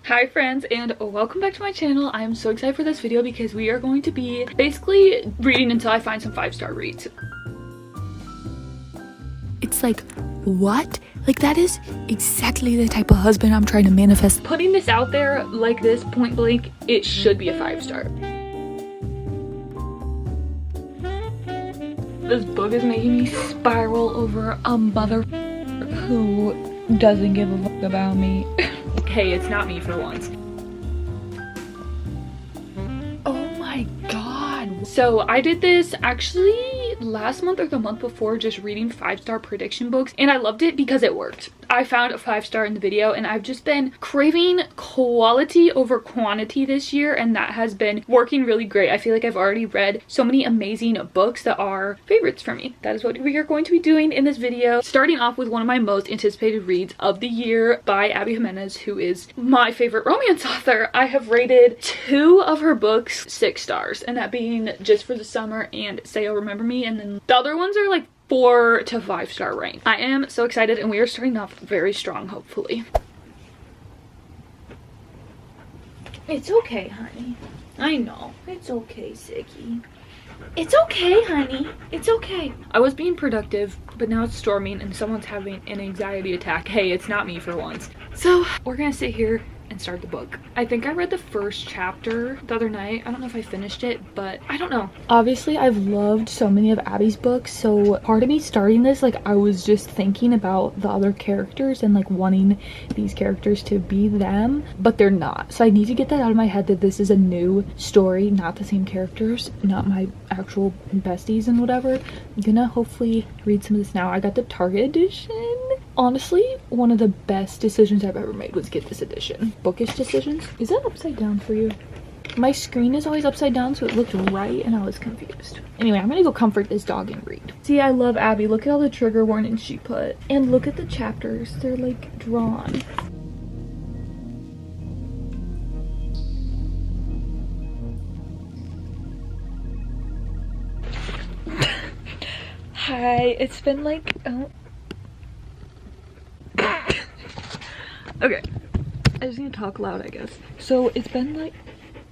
Hi friends, and welcome back to my channel. I am so excited for this video because we are going to be basically reading until I find some 5-star reads. It's like, what? Like, that is exactly the type of husband I'm trying to manifest. Putting this out there like this, point blank, it should be a 5-star. This book is making me spiral over a mother who doesn't give a fuck about me. Hey, it's not me for once. Oh my god. So I did this actually last month or the month before, just reading 5-star prediction books, and I loved it because it worked. I found a 5-star in the video, and I've just been craving quality over quantity this year, and that has been working really great. I feel like I've already read so many amazing books that are favorites for me. That is what we are going to be doing in this video, starting off with one of my most anticipated reads of the year by Abby Jimenez, who is my favorite romance author. I have rated 2 of her books 6 stars, and that being Just for the Summer and Say You'll Remember Me, and then the other ones are like 4 to 5-star rank. I am so excited, and we are starting off very strong, hopefully. It's okay, honey. I know. It's okay, Siggy. It's okay, honey. It's okay. I was being productive, but now it's storming and someone's having an anxiety attack. Hey, it's not me for once. So we're gonna sit here and start the book. I think I read the first chapter the other night. I don't know if I finished it, but I don't know. Obviously, I've loved so many of Abby's books, so part of me starting this, like, I was just thinking about the other characters and like wanting these characters to be them, but they're not. So I need to get that out of my head that this is a new story, not the same characters, not my actual besties and whatever. I'm gonna hopefully read some of this now. I got the Target edition. Honestly, one of the best decisions I've ever made was get this edition. Bookish decisions. Is that upside down for you? My screen is always upside down, so it looked right and I was confused. Anyway, I'm gonna go comfort this dog and read. See, I love Abby. Look at all the trigger warnings she put. And look at the chapters. They're like drawn. Hi, it's been like, okay, I just need to talk loud, I guess. So it's been like,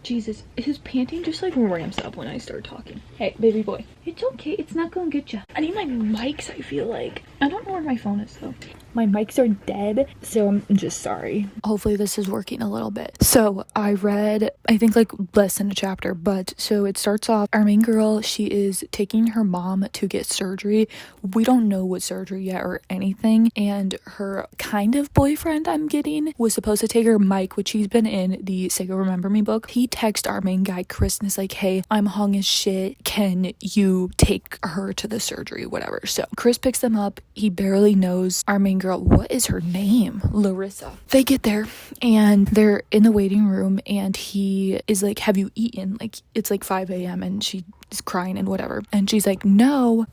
Jesus, his panting just like ramps up when I start talking. Hey, baby boy, it's okay, it's not gonna get you. I need my mics, I feel like. I don't know where my phone is though. My mics are dead, so I'm just sorry. Hopefully this is working a little bit. So I read, I think like less than a chapter, but so it starts off, our main girl, she is taking her mom to get surgery. We don't know what surgery yet or anything, and her kind of boyfriend I'm getting was supposed to take her, Mike, which he's been in the Say You'll Remember Me book. He texted our main guy Chris and is like, hey, I'm hung as shit, can you take her to the surgery, whatever. So Chris picks them up. He barely knows our main girl. What is her name? Larissa. They get there and they're in the waiting room, and he is like, have you eaten? Like, it's like 5 a.m. and she is crying and whatever, and she's like, no.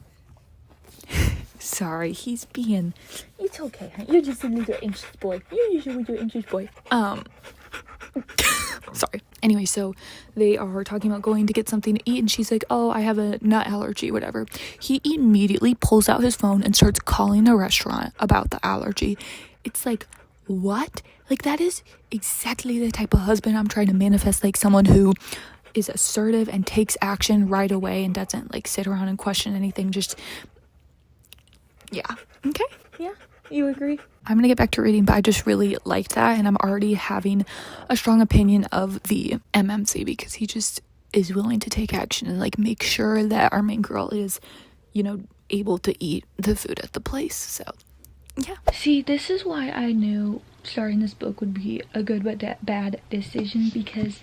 Sorry, he's being, it's okay, honey. You're just a little anxious boy. You're usually a little anxious boy. Sorry. Anyway, so they are talking about going to get something to eat, and she's like, oh, I have a nut allergy, whatever. He immediately pulls out his phone and starts calling the restaurant about the allergy. It's like, what? Like, that is exactly the type of husband I'm trying to manifest, like someone who is assertive and takes action right away and doesn't like sit around and question anything. Just, yeah. Okay. Yeah. You agree? I'm gonna get back to reading, but I just really liked that, and I'm already having a strong opinion of the MMC because he just is willing to take action and like make sure that our main girl is, you know, able to eat the food at the place. So yeah. See, this is why I knew starting this book would be a good but bad decision, because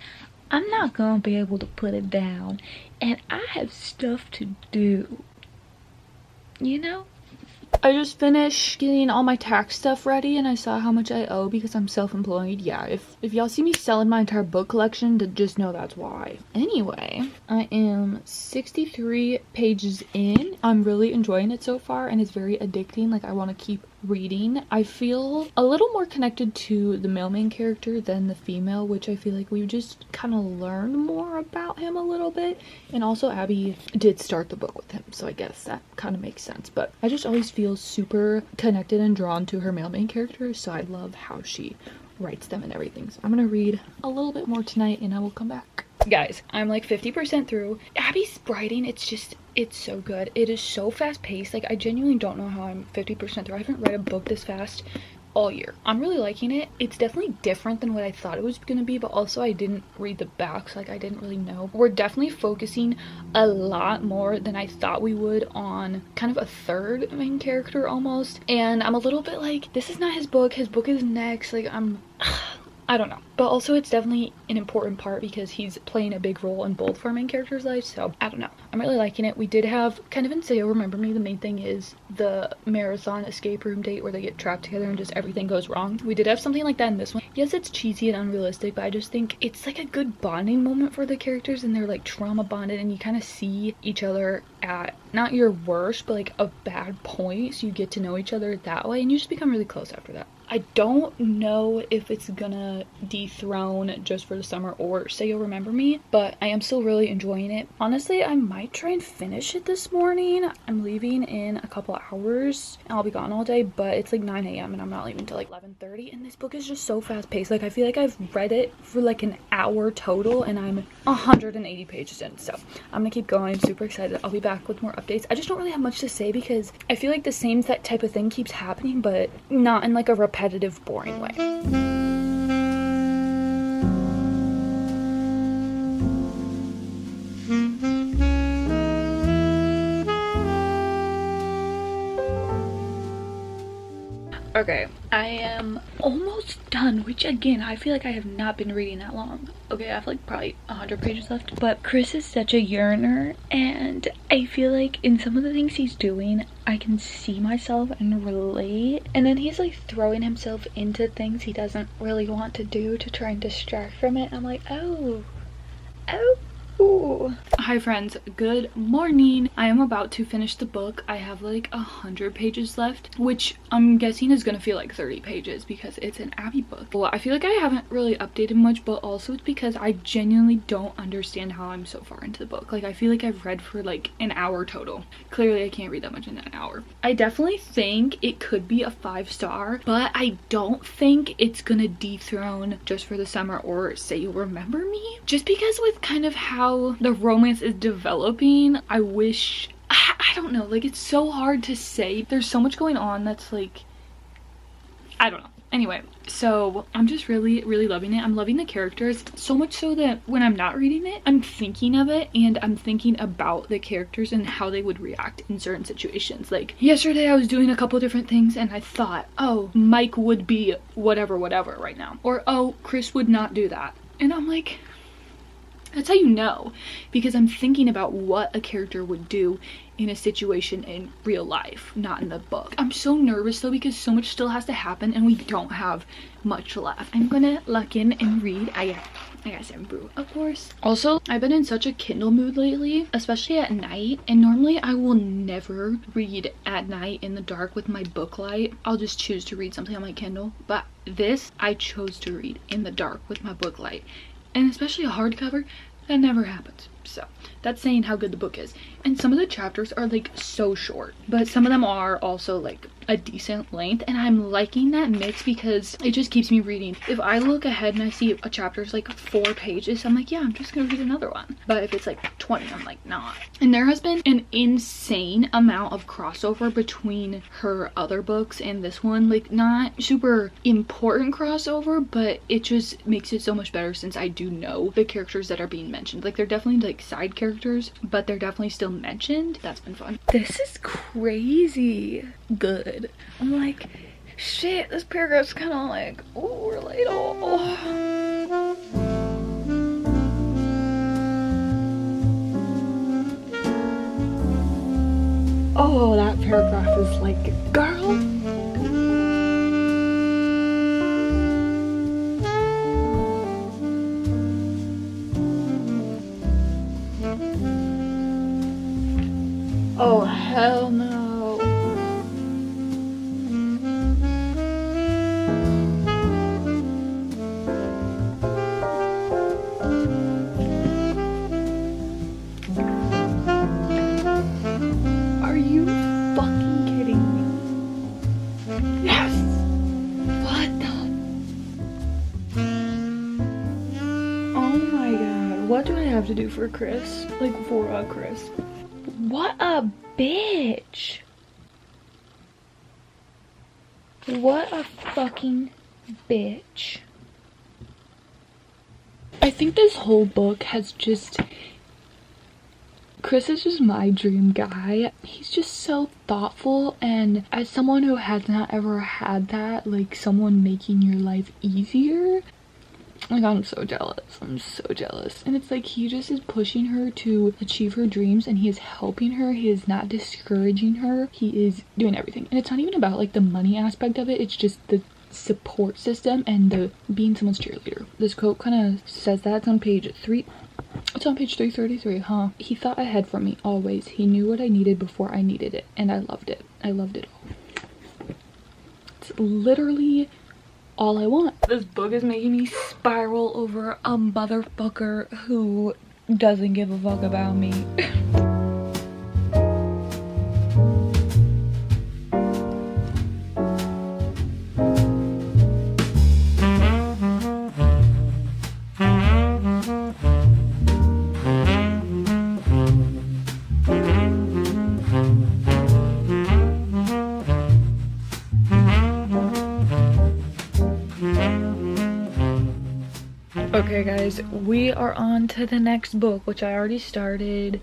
I'm not gonna be able to put it down, and I have stuff to do, you know? I just finished getting all my tax stuff ready, and I saw how much I owe because I'm self-employed. Yeah, if y'all see me selling my entire book collection, then just know that's why. Anyway, I am 63 pages in. I'm really enjoying it so far, and it's very addicting. Like, I want to keep reading. I feel a little more connected to the male main character than the female, which I feel like we've just kind of learned more about him a little bit. And also Abby did start the book with him, so I guess that kind of makes sense. But I just always feel super connected and drawn to her male main character, so I love how she writes them and everything. So I'm gonna read a little bit more tonight and I will come back. Guys, I'm like 50% through. Abby's writing, it's so good. It is so fast paced. Like, I genuinely don't know how I'm 50% through. I haven't read a book this fast all year. I'm really liking it. It's definitely different than what I thought it was gonna be, but also I didn't read the backs, like I didn't really know. We're definitely focusing a lot more than I thought we would on kind of a third main character almost, and I'm a little bit like, this is not his book is next. Like, I don't know. But also it's definitely an important part because he's playing a big role in both of our main characters' lives, so I don't know. I'm really liking it. We did have kind of in Say You'll Remember Me, the main thing is the marathon escape room date where they get trapped together and just everything goes wrong. We did have something like that in this one. Yes, it's cheesy and unrealistic, but I just think it's like a good bonding moment for the characters, and they're like trauma bonded and you kind of see each other at not your worst, but like a bad point, so you get to know each other that way and you just become really close after that. I don't know if it's gonna dethrone Just for the Summer or Say You'll Remember Me, but I am still really enjoying it. Honestly, I might try and finish it this morning. I'm leaving in a couple hours and I'll be gone all day, but it's like 9 a.m. and I'm not leaving till like 11:30, and this book is just so fast paced. Like, I feel like I've read it for like an hour total and I'm 180 pages in, so I'm gonna keep going. I'm super excited. I'll be back with more updates. I just don't really have much to say because I feel like the same type of thing keeps happening, but not in like a repetitive, boring way. Okay, I am almost done, which again, I feel like I have not been reading that long. Okay, I have like probably 100 pages left, but Chris is such a yearner, and I feel like in some of the things he's doing, I can see myself and relate. And then he's like throwing himself into things he doesn't really want to do to try and distract from it. I'm like, oh. Ooh. Hi friends, good morning. I am about to finish the book. I have like 100 pages left, which I'm guessing is gonna feel like 30 pages because it's an Abby book. Well, I feel like I haven't really updated much, but also it's because I genuinely don't understand how I'm so far into the book. Like, I feel like I've read for like an hour total. Clearly I can't read that much in an hour. I definitely think it could be a 5-star, but I don't think it's gonna dethrone Just for the Summer or Say You'll Remember Me, just because with kind of how the romance is developing, I wish, I don't know, like, it's so hard to say. There's so much going on that's like, I don't know. Anyway, so I'm just really loving it. I'm loving the characters so much so that when I'm not reading it, I'm thinking of it and I'm thinking about the characters and how they would react in certain situations. Like yesterday I was doing a couple different things and I thought, oh, Mike would be whatever right now, or oh, Chris would not do that, and I'm like, that's how you know, because I'm thinking about what a character would do in a situation in real life, not in the book. I'm so nervous though because so much still has to happen and we don't have much left. I'm gonna lock in and read. I got some brew, of course. Also, I've been in such a Kindle mood lately, especially at night, and normally I will never read at night in the dark with my book light. I'll just choose to read something on my Kindle, but this I chose to read in the dark with my book light. And especially a hardcover, that never happens. So that's saying how good the book is. And some of the chapters are like so short, but some of them are also like a decent length, and I'm liking that mix because it just keeps me reading. If I look ahead and I see a chapter is like 4 pages, I'm like, yeah, I'm just gonna read another one. But if it's like 20, I'm like, not. And there has been an insane amount of crossover between her other books and this one. Like, not super important crossover, but it just makes it so much better since I do know the characters that are being mentioned. Like, they're definitely like side characters, but they're definitely still mentioned. That's been fun. This is crazy good. I'm like, shit, this paragraph's kind of like, oh, relatable. Oh, that paragraph is like, girl. Oh, hell no. Are you fucking kidding me? Yes! What the? What do I have to do for Chris? Like, for Chris. What a bitch. What a fucking bitch. I think this whole book has just... Chris is just my dream guy. He's just so thoughtful, and as someone who has not ever had that, like someone making your life easier, like I'm so jealous. I'm so jealous. And it's like he just is pushing her to achieve her dreams, and he is helping her. He is not discouraging her. He is doing everything. And it's not even about like the money aspect of it. It's just the support system and the being someone's cheerleader. This quote kind of says that. It's on page 333, huh? He thought ahead for me always. He knew what I needed before I needed it, and I loved it. I loved it all. It's literally all I want. This book is making me spiral over a motherfucker who doesn't give a fuck about me. Okay guys, we are on to the next book, which I already started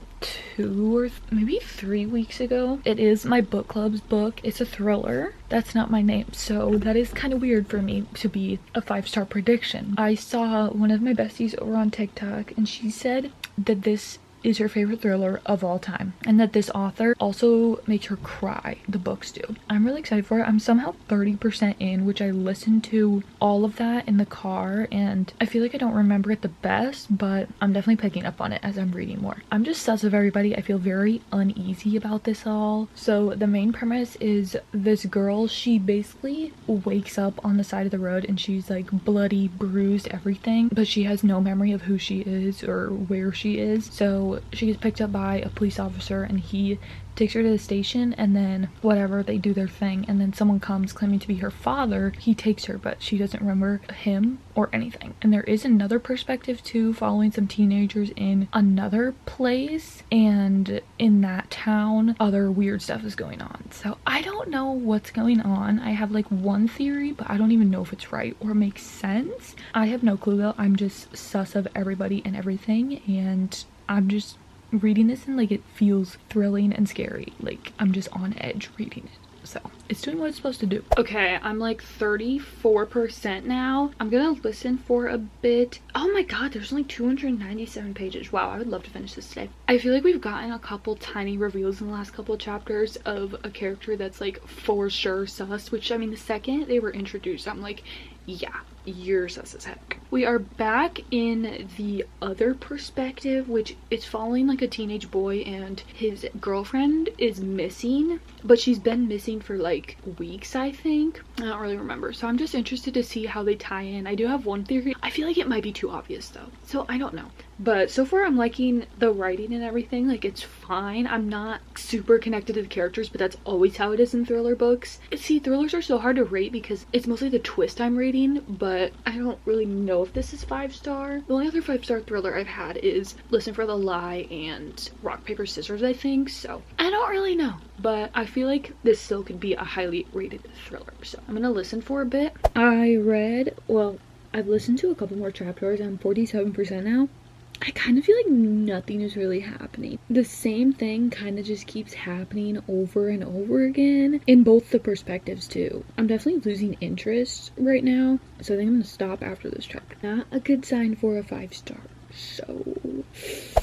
2 or maybe 3 weeks ago. It is my book club's book. It's a thriller. That's not my name, so that is kind of weird for me to be a 5-star prediction. I saw one of my besties over on TikTok, and she said that this is her favorite thriller of all time, and that this author also makes her cry. The books do. I'm really excited for it. I'm somehow 30% in, which I listened to all of that in the car, and I feel like I don't remember it the best, but I'm definitely picking up on it as I'm reading more. I'm just sus of everybody. I feel very uneasy about this all. So the main premise is this girl, she basically wakes up on the side of the road and she's like bloody, bruised, everything, but she has no memory of who she is or where she is. So she gets picked up by a police officer, and he takes her to the station, and then whatever, they do their thing, and then someone comes claiming to be her father. He takes her, but she doesn't remember him or anything. And there is another perspective too, following some teenagers in another place, and in that town other weird stuff is going on. So I don't know what's going on. I have like one theory, but I don't even know if it's right or makes sense. I have no clue though. I'm just sus of everybody and everything, and I'm just reading this and like it feels thrilling and scary. Like I'm just on edge reading it. So it's doing what it's supposed to do. Okay, I'm like 34% now. I'm gonna listen for a bit. Oh my god, there's only 297 pages. Wow, I would love to finish this today. I feel like we've gotten a couple tiny reveals in the last couple of chapters of a character that's like for sure sus, which I mean the second they were introduced, I'm like, yeah, you're sus as heck. We are back in the other perspective, which is following like a teenage boy, and his girlfriend is missing, but she's been missing for like weeks, I think. I don't really remember, so I'm just interested to see how they tie in. I do have one theory. I feel like it might be too obvious though, so I don't know. But so far I'm liking the writing and everything. Like it's fine. I'm not super connected to the characters, but that's always how it is in thriller books. See, thrillers are so hard to rate because it's mostly the twist I'm reading, but I don't really know if this is 5-star. The only other 5-star thriller I've had is Listen for the Lie and Rock, Paper, Scissors, I think. So I don't really know, but I feel like this still could be a highly rated thriller. So I'm gonna listen for a bit. I've listened to a couple more chapters. I'm 47% now. I kind of feel like nothing is really happening. The same thing kind of just keeps happening over and over again in both the perspectives too. I'm definitely losing interest right now, so I think I'm gonna stop after this chapter. Not a good sign for a 5-star. So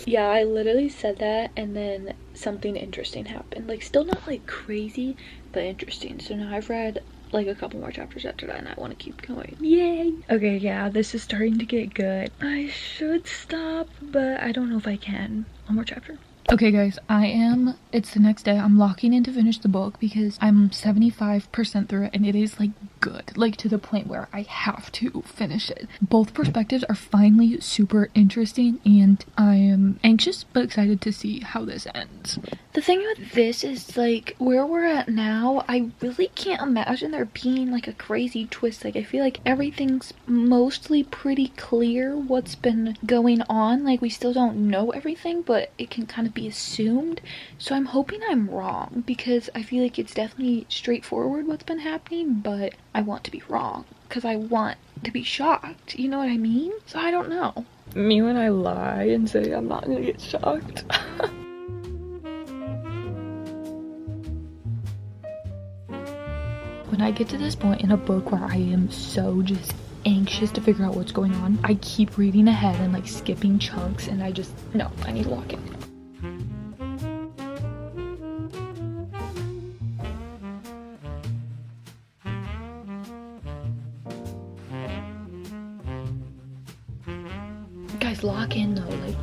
yeah, I literally said that and then something interesting happened. Like still not like crazy, but interesting. So now I've read like a couple more chapters after that and I want to keep going. Yay! Okay, yeah, this is starting to get good. I should stop, but I don't know if I can. One more chapter. Okay guys, it's the next day. I'm locking in to finish the book because I'm 75% through it and it is like good, like to the point where I have to finish it. Both perspectives are finally super interesting, and I am anxious but excited to see how this ends. The thing with this is, like, where we're at now, I really can't imagine there being like a crazy twist. Like, I feel like everything's mostly pretty clear what's been going on. Like, we still don't know everything, but it can kind of be assumed. So I'm hoping I'm wrong, because I feel like it's definitely straightforward what's been happening, but I want to be wrong because I want to be shocked. You know what I mean? So I don't know. Me when I lie and say I'm not gonna get shocked. When I get to this point in a book where I am so just anxious to figure out what's going on, I keep reading ahead and like skipping chunks, and I need to lock in. Guys, lock in though, like.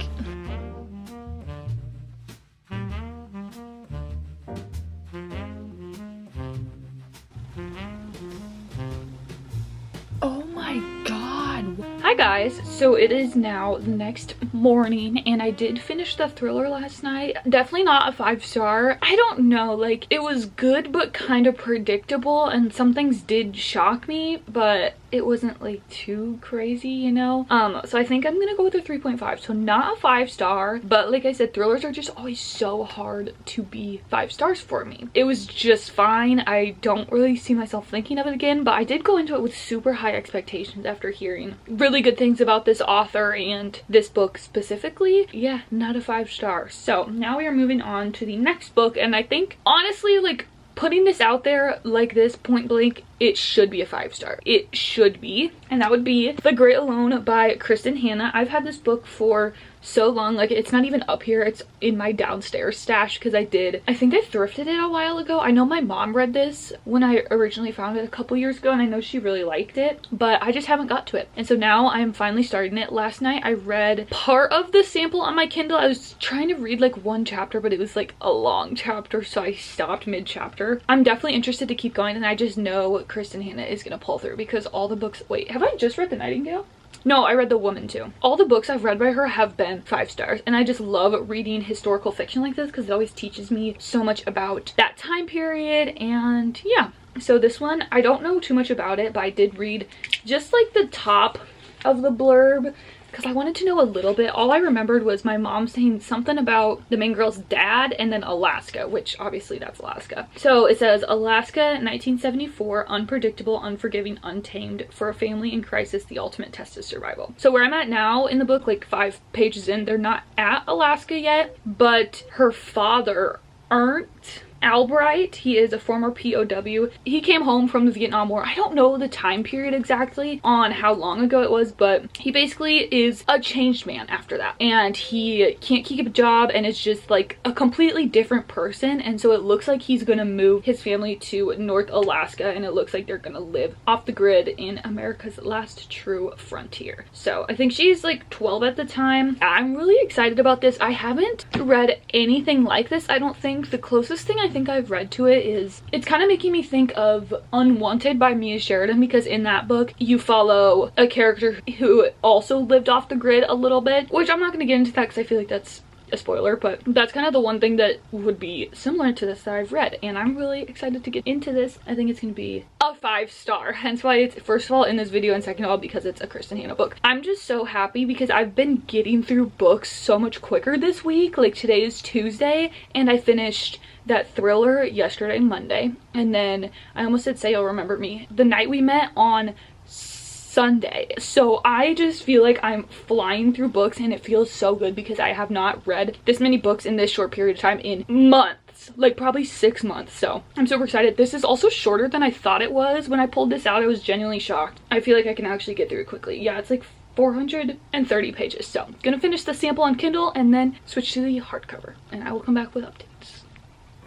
Oh my god. Hi guys, so it is now the next morning, and I did finish the thriller last night. Definitely not a 5-star. I don't know, like, it was good but kind of predictable, and some things did shock me, but it wasn't like too crazy, you know. So I think I'm gonna go with a 3.5. So not a 5-star, but like I said, thrillers are just always so hard to be 5 stars for me. It was just fine. I don't really see myself thinking of it again, but I did go into it with super high expectations after hearing really good things about this author and this book specifically. Yeah, not a 5-star. So now we are moving on to the next book, and I think honestly, like, putting this out there like this point blank, it should be a 5-star. It should be. And that would be The Great Alone by Kristen Hanna. I've had this book for so long, like, it's not even up here, it's in my downstairs stash, because I think I thrifted it a while ago. I know my mom read this when I originally found it a couple years ago, and I know she really liked it, but I just haven't got to it. And so now I'm finally starting it. Last night I read part of the sample on my Kindle. I was trying to read like one chapter, but it was like a long chapter, so I stopped mid-chapter. I'm definitely interested to keep going, and I just know Kristen Hanna is gonna pull through, because all the books— wait, have I just read The Nightingale? No, I read The Woman too. All the books I've read by her have been 5 stars, and I just love reading historical fiction like this because it always teaches me so much about that time period. And yeah, so this one, I don't know too much about it, but I did read just like the top of the blurb because I wanted to know a little bit. All I remembered was my mom saying something about the main girl's dad and then Alaska, which obviously that's Alaska. So it says, Alaska, 1974, unpredictable, unforgiving, untamed. For a family in crisis, the ultimate test is survival. So where I'm at now in the book, like 5 pages in, they're not at Alaska yet, but her father, Ernst Albright, he is a former POW. He came home from the Vietnam War. I don't know the time period exactly on how long ago it was, but he basically is a changed man after that, and he can't keep a job, and it's just like a completely different person. And so it looks like he's gonna move his family to North Alaska, and it looks like they're gonna live off the grid in America's last true frontier. So I think she's like 12 at the time. I'm really excited about this. I haven't read anything like this, I don't think. The closest thing I think I've read to it is, it's kind of making me think of Unwanted by Mia Sheridan, because in that book you follow a character who also lived off the grid a little bit, which I'm not going to get into that because I feel like that's a spoiler, but that's kind of the one thing that would be similar to this that I've read, and I'm really excited to get into this. I think it's going to be a 5-star, hence why it's first of all in this video, and second of all because it's a Kristen Hanna book. I'm just so happy because I've been getting through books so much quicker this week. Like, today is Tuesday and I finished that thriller yesterday, Monday, and then I almost said Say You'll Remember Me, the night we met, on Sunday. So I just feel like I'm flying through books, and it feels so good because I have not read this many books in this short period of time in months, like probably 6 months. So I'm super excited. This is also shorter than I thought it was. When I pulled this out, I was genuinely shocked. I feel like I can actually get through it quickly. Yeah, it's like 430 pages. So I'm gonna finish the sample on Kindle and then switch to the hardcover, and I will come back with updates.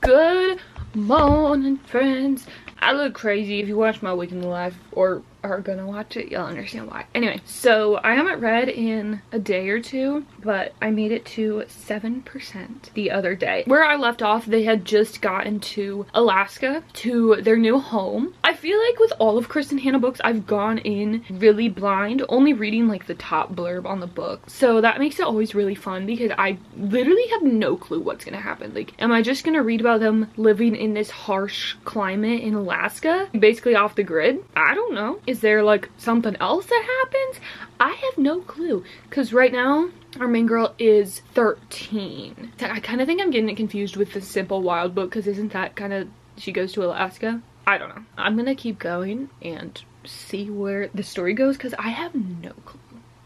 Good morning, friends. I look crazy. If you watch my week in the life, or are gonna watch it, you'll understand why. Anyway, so I haven't read in a day or two, but I made it to 7% the other day. Where I left off, they had just gotten to Alaska, to their new home. I feel like with all of Kristen Hanna books, I've gone in really blind, only reading like the top blurb on the book. So that makes it always really fun because I literally have no clue what's gonna happen. Like, am I just gonna read about them living in this harsh climate in Alaska, basically off the grid? I don't know. Is there like something else that happens? I have no clue, because right now our main girl is 13. I kind of think I'm getting it confused with the Simple Wild book, because isn't that kind of, she goes to Alaska? I don't know. I'm gonna keep going and see where the story goes, because I have no clue.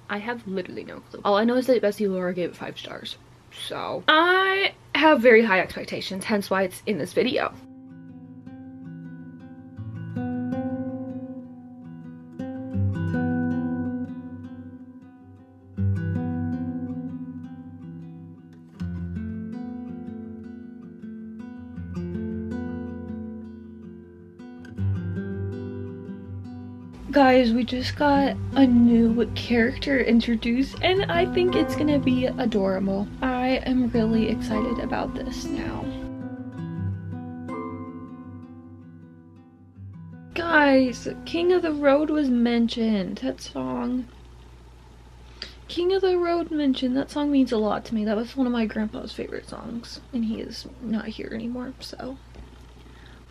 I have literally no clue. All I know is that Bessie Laura gave it 5 stars. So I have very high expectations, hence why it's in this video. Guys, we just got a new character introduced and I think it's gonna be adorable. I am really excited about this now. Guys, King of the Road was mentioned. That song. King of the Road mentioned. That song means a lot to me. That was one of my grandpa's favorite songs. And he is not here anymore, so.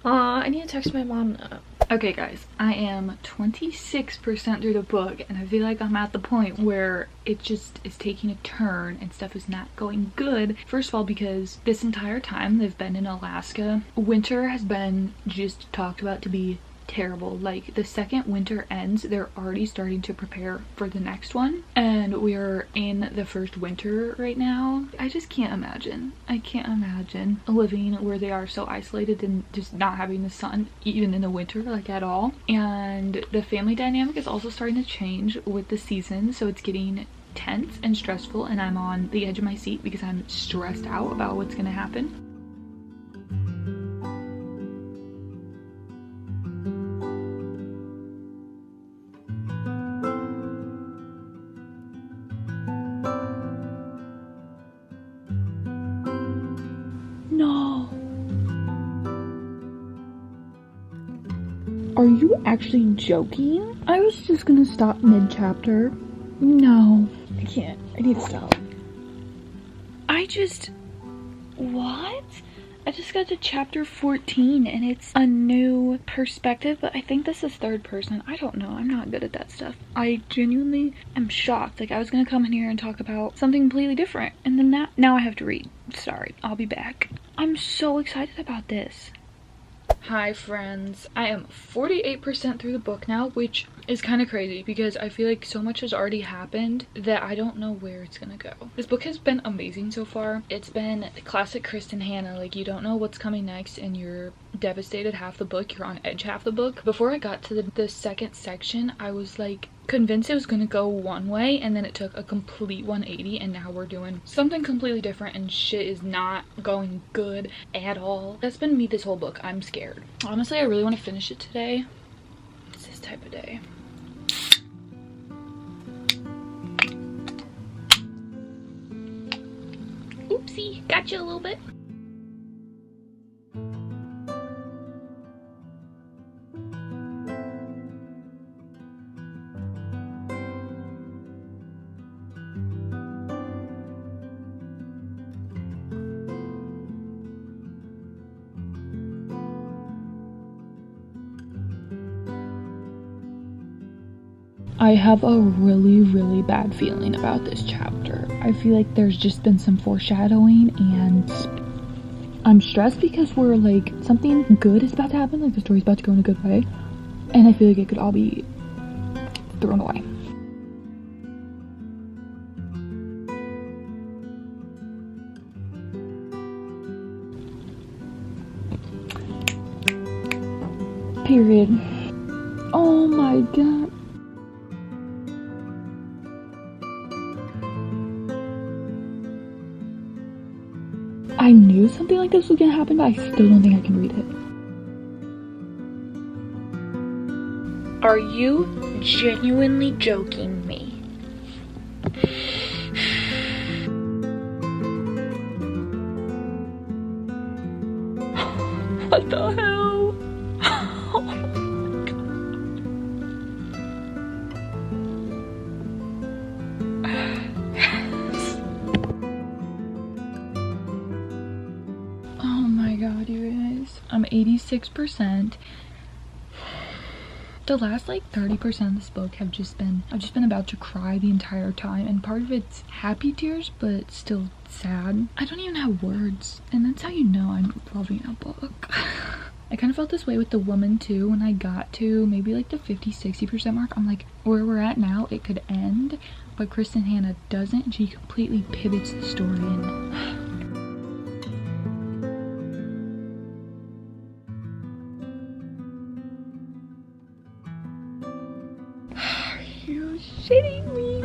I need to text my mom now. Okay guys, I am 26% through the book and I feel like I'm at the point where it just is taking a turn and stuff is not going good. First of all, because this entire time they've been in Alaska, winter has been just talked about to be terrible. Like, the second winter ends, they're already starting to prepare for the next one, and we're in the first winter right now. I just can't imagine. I can't imagine living where they are so isolated and just not having the sun even in the winter, like, at all. And the family dynamic is also starting to change with the season, so it's getting tense and stressful, and I'm on the edge of my seat because I'm stressed out about what's gonna happen. No. Are you actually joking? I was just gonna stop mid-chapter. No, I can't. I need to stop. What? I just got to chapter 14 and it's a new perspective, but I think this is third person. I don't know. I'm not good at that stuff. I genuinely am shocked. Like, I was gonna come in here and talk about something completely different, and then now I have to read. Sorry, I'll be back. I'm so excited about this. Hi friends, I am 48% through the book now, which is kind of crazy because I feel like so much has already happened that I don't know where it's gonna go. This book has been amazing so far. It's been classic Kristen Hanna, like, you don't know what's coming next and you're devastated half the book, you're on edge half the book. Before I got to the second section, I was like convinced it was gonna go one way, and then it took a complete 180 and now we're doing something completely different and shit is not going good at all. That's been me this whole book. I'm scared. Honestly, I really want to finish it today. It's this type of day. Oopsie, got you a little bit. I have a really bad feeling about this chapter. I feel like there's just been some foreshadowing and I'm stressed because we're like, something good is about to happen, like the story's about to go in a good way, and I feel like it could all be thrown away. Period. Oh my god. I knew something like this was gonna happen, but I still don't think I can read it. Are you genuinely joking me? What the hell? Oh my God. Yes. Oh my God, you guys. I'm 86%. The last like 30% of this book I've just been about to cry the entire time, and part of it's happy tears but still sad. I don't even have words, and that's how you know I'm loving a book. I kind of felt this way with The Woman too. When I got to maybe like the 50-60% mark, I'm like, where we're at now, it could end, but Kristen Hanna doesn't, and she completely pivots the story. And are you shitting me?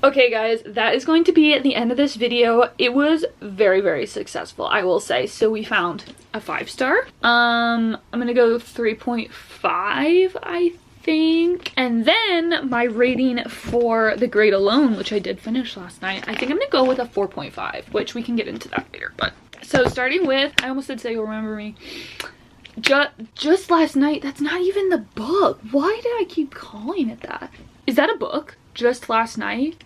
Okay guys, that is going to be at the end of this video. It was very, very successful, I will say. So we found a 5-star. I'm gonna go 3.5, I think. And then my rating for The Great Alone, which I did finish last night, I think I'm gonna go with a 4.5, which we can get into that later. But so starting with, I almost said Say You'll Remember Me. Just last night, that's not even the book. Why did I keep calling it that? Is that a book? Just Last Night?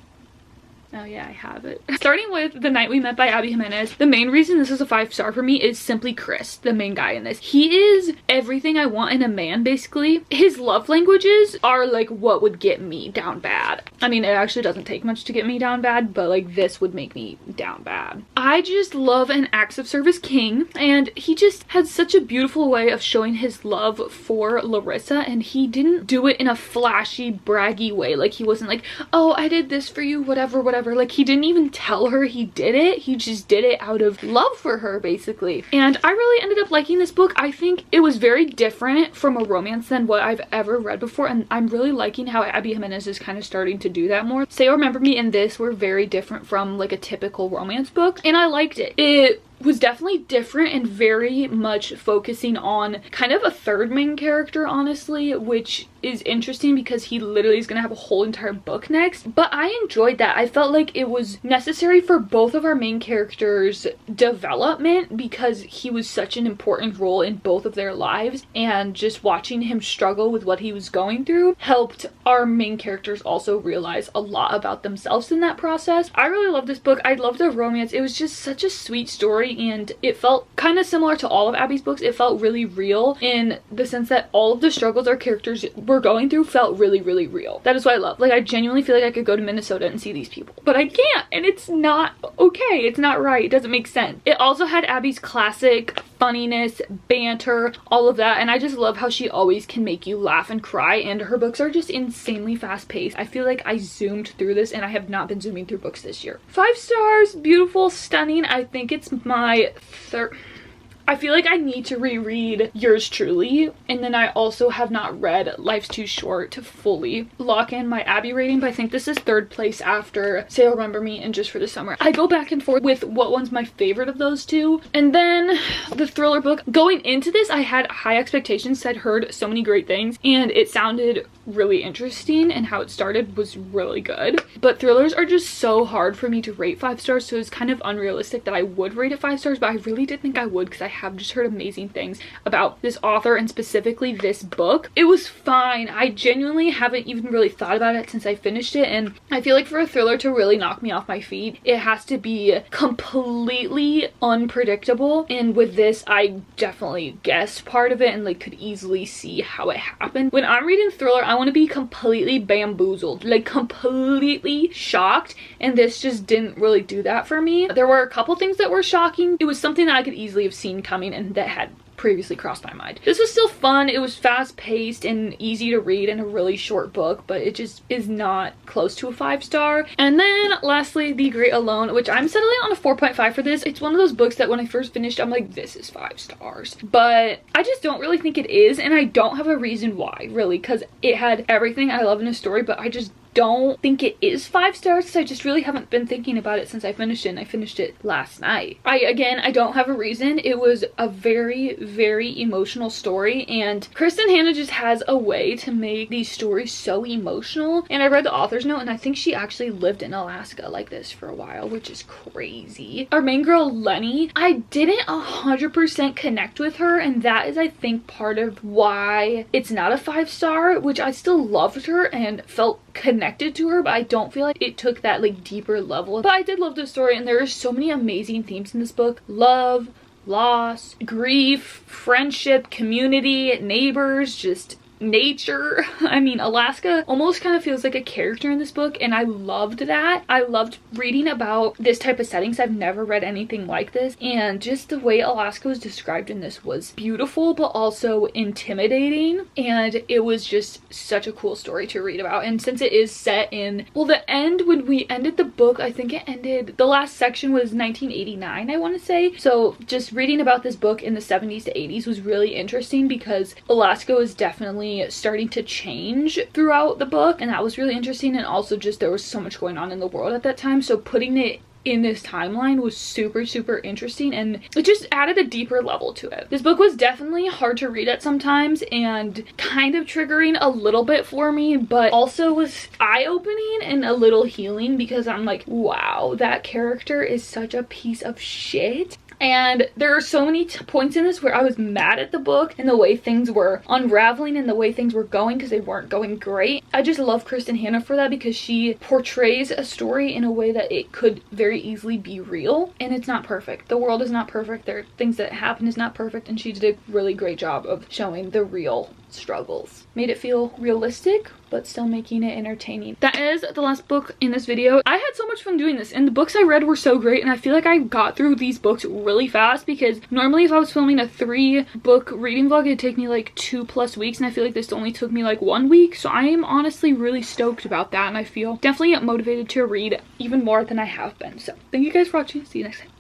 Oh yeah, I have it. Starting with The Night We Met by Abby Jimenez, the main reason this is a 5-star for me is simply Chris, the main guy in this. He is everything I want in a man, basically. His love languages are like what would get me down bad. I mean, it actually doesn't take much to get me down bad, but like this would make me down bad. I just love an acts of service king, and he just had such a beautiful way of showing his love for Larissa, and he didn't do it in a flashy, braggy way. Like he wasn't like, oh, I did this for you, whatever. Like he didn't even tell her he did it. He just did it out of love for her, basically. And I really ended up liking this book. I think it was very different from a romance than what I've ever read before, and I'm really liking how Abby Jimenez is kind of starting to do that more. Say You'll Remember Me and this were very different from like a typical romance book, and I liked it. It was definitely different and very much focusing on kind of a third main character, honestly, which is interesting because he literally is gonna have a whole entire book next. But I enjoyed that. I felt like it was necessary for both of our main characters' development because he was such an important role in both of their lives, and just watching him struggle with what he was going through helped our main characters also realize a lot about themselves in that process. I really love this book. I love the romance. It was just such a sweet story, and it felt kind of similar to all of Abby's books. It felt really real in the sense that all of the struggles our characters were going through felt really, really real. That is what I love. Like I genuinely feel like I could go to Minnesota and see these people, but I can't, and it's not okay. It's not right. It doesn't make sense. It also had Abby's classic funniness, banter, all of that, and I just love how she always can make you laugh and cry, and her books are just insanely fast paced. I feel like I zoomed through this, and I have not been zooming through books this year. 5 stars, beautiful, stunning. I think it's my third. I feel like I need to reread Yours Truly, and then I also have not read Life's Too Short to fully lock in my Abby rating, but I think this is 3rd place after Say You'll Remember Me and Just for the Summer. I go back and forth with what one's my favorite of those two. And then the thriller book. Going into this, I had high expectations. I'd heard so many great things, and it sounded really interesting, and how it started was really good. But thrillers are just so hard for me to rate 5 stars, so it's kind of unrealistic that I would rate it 5 stars, but I really did think I would because I have just heard amazing things about this author and specifically this book. It was fine. I genuinely haven't even really thought about it since I finished it, and I feel like for a thriller to really knock me off my feet, it has to be completely unpredictable, and with this I definitely guessed part of it and like could easily see how it happened. When I'm reading thriller, I want to be completely bamboozled, like completely shocked, and this just didn't really do that for me. There were a couple things that were shocking. It was something that I could easily have seen coming and that had previously crossed my mind. This was still fun. It was fast paced and easy to read and a really short book, but it just is not close to a 5-star. And then lastly, The Great Alone, which I'm settling on a 4.5 for this. It's one of those books that when I first finished, I'm like, this is 5 stars. But I just don't really think it is, and I don't have a reason why, really, because it had everything I love in a story, but I just don't think it is 5 stars because I just really haven't been thinking about it since I finished it, and I finished it last night. I don't have a reason. It was a very, very emotional story, and Kristen Hanna just has a way to make these stories so emotional. And I read the author's note, and I think she actually lived in Alaska like this for a while, which is crazy. Our main girl, Lenny, I didn't 100% connect with her, and that is, I think, part of why it's not a 5-star, which I still loved her and felt connected to her, but I don't feel like it took that like deeper level. But I did love the story, and there are so many amazing themes in this book: love, loss, grief, friendship, community, neighbors, just nature. I mean, Alaska almost kind of feels like a character in this book, and I loved that. I loved reading about this type of settings. I've never read anything like this, and just the way Alaska was described in this was beautiful but also intimidating, and it was just such a cool story to read about. And since it is set in, well, the end, when we ended the book, I think it ended, the last section was 1989, I want to say. So just reading about this book in the 70s to 80s was really interesting, because Alaska was definitely starting to change throughout the book, and that was really interesting. And also just there was so much going on in the world at that time, so putting it in this timeline was super, super interesting, and it just added a deeper level to it. This book was definitely hard to read at sometimes and kind of triggering a little bit for me, but also was eye-opening and a little healing, because I'm like, wow, that character is such a piece of shit. And there are so many points in this where I was mad at the book and the way things were unraveling and the way things were going, because they weren't going great. I just love Kristen Hanna for that, because she portrays a story in a way that it could very easily be real, and it's not perfect. The world is not perfect. There are things that happen is not perfect, and she did a really great job of showing the real struggles. Made it feel realistic, but still making it entertaining. That is the last book in this video. I had so much fun doing this, and the books I read were so great, and I feel like I got through these books really fast, because normally if I was filming a 3-book reading vlog, it'd take me like 2+ weeks, and I feel like this only took me like 1 week. So I am honestly really stoked about that, and I feel definitely motivated to read even more than I have been. So thank you guys for watching. See you next time.